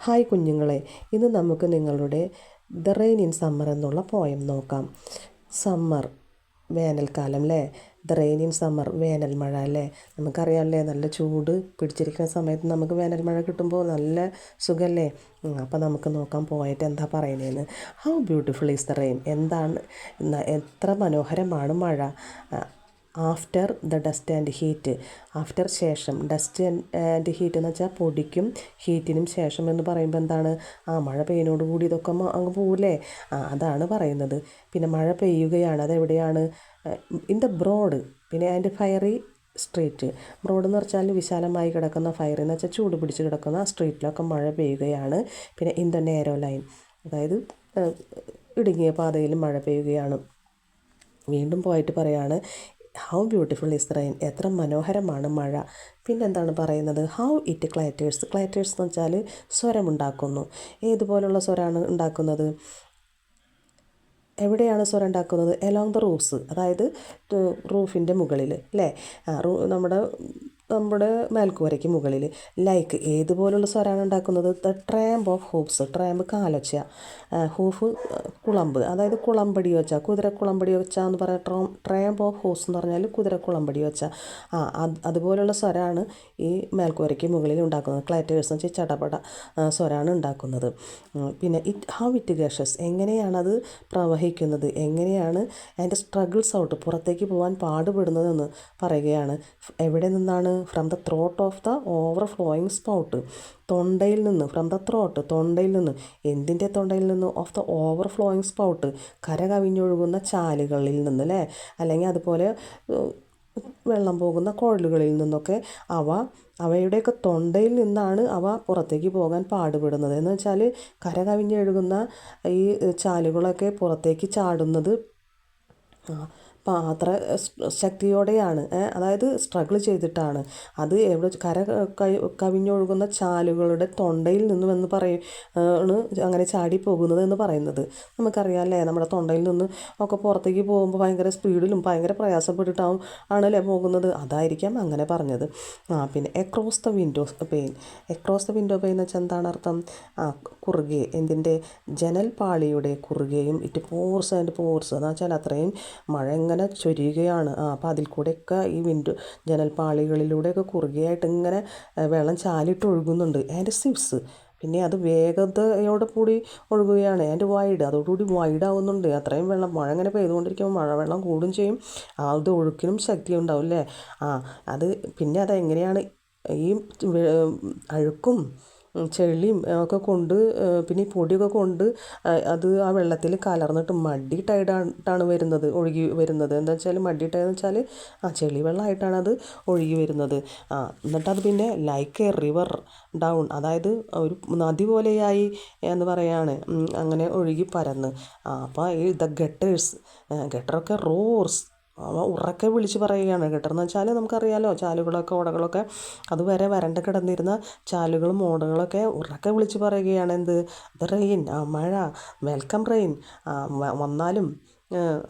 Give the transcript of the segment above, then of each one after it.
Hi കുഞ്ഞുങ്ങളെ, ഇന്ന് നമുക്ക് നിങ്ങളുടെ ദ റെയിൻ ഇൻ സമ്മർ എന്നുള്ള പോയം നോക്കാം. സമ്മർ, വേനൽക്കാലം അല്ലേ. ദ റെയിൻ ഇൻ സമ്മർ, വേനൽ മഴ അല്ലേ. നമുക്കറിയാമല്ലേ, നല്ല ചൂട് പിടിച്ചിരിക്കുന്ന സമയത്ത് നമുക്ക് വേനൽ മഴ കിട്ടുമ്പോൾ നല്ല സുഖമല്ലേ. അപ്പോൾ നമുക്ക് നോക്കാം പോയിട്ട് എന്താ പറയുന്നതെന്ന്. How beautiful is the rain. എന്താണ്, എത്ര മനോഹരമാണ് മഴ. After the dust and heat, after ശേഷം, ഡസ്റ്റ് ആൻഡ് ഹീറ്റ് എന്ന് വെച്ചാൽ പൊടിക്കും ഹീറ്റിനും ശേഷം എന്ന് പറയുമ്പോൾ എന്താണ്, മഴ പെയ്യുന്നതോട് കൂടി ഇതൊക്കെ അങ്ങ് പോവില്ലേ, അതാണ് പറയുന്നത്. പിന്നെ മഴ പെയ്യുകയാണ്, അതെവിടെയാണ്, ഇൻ ദ ബ്രോഡ്, പിന്നെ ആൻഡ് ഫയറി സ്ട്രീറ്റ്. ബ്രോഡ് എന്ന് വെച്ചാൽ വിശാലമായി കിടക്കുന്ന, ഫയർ എന്ന് വെച്ചാൽ ചൂട് പിടിച്ച് കിടക്കുന്ന സ്ട്രീറ്റിലൊക്കെ മഴ പെയ്യുകയാണ്. പിന്നെ ഇൻ ദ നേരോ ലൈൻ, അതായത് ഇടുങ്ങിയ പാതയിൽ മഴ പെയ്യുകയാണ്. വീണ്ടും പോയിട്ട് പറയാണ്, how beautiful is the rain, എത്ര മനോഹരമാണ് മഴ. പിന്നെന്താണ് പറയുന്നത്, ഹൗ ഇറ്റ് ക്ലാറ്റേഴ്സ്. ക്ലാറ്റേഴ്സ് എന്ന് വെച്ചാൽ സ്വരമുണ്ടാക്കുന്നു. ഏതുപോലുള്ള സ്വരമാണ് ഉണ്ടാക്കുന്നത്, എവിടെയാണ് സ്വരം ഉണ്ടാക്കുന്നത്, എലോങ് ദ റൂഫ്സ്, അതായത് റൂഫിൻ്റെ മുകളിൽ അല്ലേ, നമ്മുടെ മേൽക്കൂരയ്ക്ക് മുകളിൽ. ലൈക്ക്, ഏതുപോലുള്ള സ്വരമാണ് ഉണ്ടാക്കുന്നത്, the tramp of hoofs. Tramp കാലൊച്ച, ഹൂഫ് കുളമ്പ്, അതായത് കുളമ്പടി വെച്ച, കുതിരക്കുളമ്പടി വെച്ച എന്ന് പറയാം. ട്രാമ്പ് ഓഫ് ഹൂപ്സ് എന്ന് പറഞ്ഞാൽ കുതിരക്കുളമ്പടി വെച്ച. അതുപോലുള്ള സ്വരമാണ് ഈ മേൽക്കൂരയ്ക്ക് മുകളിൽ ഉണ്ടാക്കുന്നത്. ക്ലാറ്റേഴ്സ് എന്ന് വെച്ചാൽ ചടപട സ്വരമാണ് ഉണ്ടാക്കുന്നത്. പിന്നെ ഹൗ ഇറ്റ് ഗഷസ്, എങ്ങനെയാണത് പ്രവഹിക്കുന്നത്, എങ്ങനെയാണ് അതിൻ്റെ സ്ട്രഗിൾസ് ഔട്ട്, പുറത്തേക്ക് പോകാൻ പാടുപെടുന്നതെന്ന് പറയുകയാണ്. എവിടെ നിന്നാണ്, from the throat of the overflowing spout. തൊണ്ടയിൽ നിന്ന്, ഫ്രം ദ ത്രോട്ട്, തൊണ്ടയിൽ നിന്ന്. എന്തിൻ്റെ തൊണ്ടയിൽ നിന്ന്, ഓഫ് ദ ഓവർഫ്ലോയിങ് സ്പൗട്ട്, കര കവിഞ്ഞൊഴുകുന്ന ചാലുകളിൽ നിന്ന് അല്ലേ, അല്ലെങ്കിൽ അതുപോലെ വെള്ളം പോകുന്ന കുഴലുകളിൽ നിന്നൊക്കെ അവയുടെയൊക്കെ തൊണ്ടയിൽ നിന്നാണ് അവ പുറത്തേക്ക് പോകാൻ പാടുപെടുന്നത്. എന്ന് വെച്ചാൽ കര കവിഞ്ഞൊഴുകുന്ന ഈ ചാലുകളൊക്കെ പുറത്തേക്ക് ചാടുന്നത് അത്ര ശക്തിയോടെയാണ്, അതായത് സ്ട്രഗിൾ ചെയ്തിട്ടാണ്. അത് എവിടെ, കവിഞ്ഞൊഴുകുന്ന ചാലുകളുടെ തൊണ്ടയിൽ നിന്നുമെന്ന് ആണ് അങ്ങനെ ചാടി പോകുന്നത് എന്ന് പറയുന്നത്. നമുക്കറിയാമല്ലേ, നമ്മുടെ തൊണ്ടയിൽ നിന്ന് ഒക്കെ പുറത്തേക്ക് പോകുമ്പോൾ ഭയങ്കര സ്പീഡിലും ഭയങ്കര പ്രയാസപ്പെട്ടിട്ടാവും ആണല്ലേ പോകുന്നത്, അതായിരിക്കാം അങ്ങനെ പറഞ്ഞത്. പിന്നെ across the window pain. Across the window pain എന്ന് വെച്ചാൽ എന്താണ് അർത്ഥം, കുറുകെ, എന്തിൻ്റെ, ജനൽപ്പാളിയുടെ കുറുകെയും. ഇറ്റ് പോർസ് ആൻഡ് പോർസ് എന്ന് വെച്ചാൽ അത്രയും മഴ ഇങ്ങനെ ചൊരിയുകയാണ്. അപ്പോൾ അതിൽ കൂടെയൊക്കെ ഈ ജനൽപ്പാളികളിലൂടെയൊക്കെ കുറുകെയായിട്ട് ഇങ്ങനെ വെള്ളം ചാലിട്ട് ഒഴുകുന്നുണ്ട്. ആൻഡ് സിപ്സ്, പിന്നെ അത് വേഗതയോടെ കൂടി ഒഴുകുകയാണ്. ആൻഡ് വൈഡ്, അതോടുകൂടി വൈഡ് ആവുന്നുണ്ട്. അത്രയും വെള്ളം മഴ ഇങ്ങനെ പെയ്തുകൊണ്ടിരിക്കുമ്പോൾ മഴവെള്ളം കൂടും ചെയ്യും, അത് ഒഴുക്കിനും ശക്തി ഉണ്ടാവും അല്ലേ. അത് പിന്നെ അതെങ്ങനെയാണ് ഈ അഴുക്കും ചെളിയും ഒക്കെ കൊണ്ട്, പിന്നെ ഈ പൊടിയൊക്കെ കൊണ്ട് അത് ആ വെള്ളത്തിൽ കലർന്നിട്ട് മഡി ടൈഡായിട്ടാണ് വരുന്നത്, ഒഴുകി വരുന്നത്. എന്താ വെച്ചാൽ മഡി ടൈഡ് എന്ന് വെച്ചാൽ ചെളി വെള്ളമായിട്ടാണ് അത് ഒഴുകി വരുന്നത്. എന്നിട്ടത് പിന്നെ ലൈക്ക് എ റിവർ ഡൗൺ, അതായത് ഒരു നദി പോലെയായി എന്ന് പറയാണ്, അങ്ങനെ ഒഴുകി പരന്ന്. അപ്പോൾ ഈ ദ ഗട്ടറൊക്കെ റോർസ്, അവ ഉറക്കെ വിളിച്ച് പറയുകയാണ്. ഗട്ടർ വെച്ചാൽ നമുക്കറിയാലോ, ചാലുകളൊക്കെ ഓടകളൊക്കെ അതുവരെ വരണ്ട് കിടന്നിരുന്ന ചാലുകളും ഓടകളൊക്കെ ഉറക്കെ വിളിച്ച് പറയുകയാണ്. എന്ത്, ദ റെയിൻ, മഴ, വെൽക്കം റെയിൻ, വന്നാലും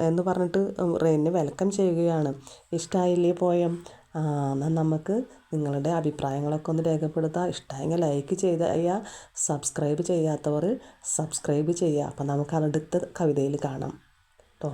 എന്ന് പറഞ്ഞിട്ട് റെയിനെ വെൽക്കം ചെയ്യുകയാണ്. ഇഷ്ടമായില്ലേ പോയം? എന്നാൽ നമുക്ക് നിങ്ങളുടെ അഭിപ്രായങ്ങളൊക്കെ ഒന്ന് രേഖപ്പെടുത്താം. ഇഷ്ടമായെങ്കിൽ ലൈക്ക് ചെയ്യുക, സബ്സ്ക്രൈബ് ചെയ്യാത്തവർ സബ്സ്ക്രൈബ് ചെയ്യുക. അപ്പം നമുക്ക് അടുത്ത കവിതയിൽ കാണാം കേട്ടോ.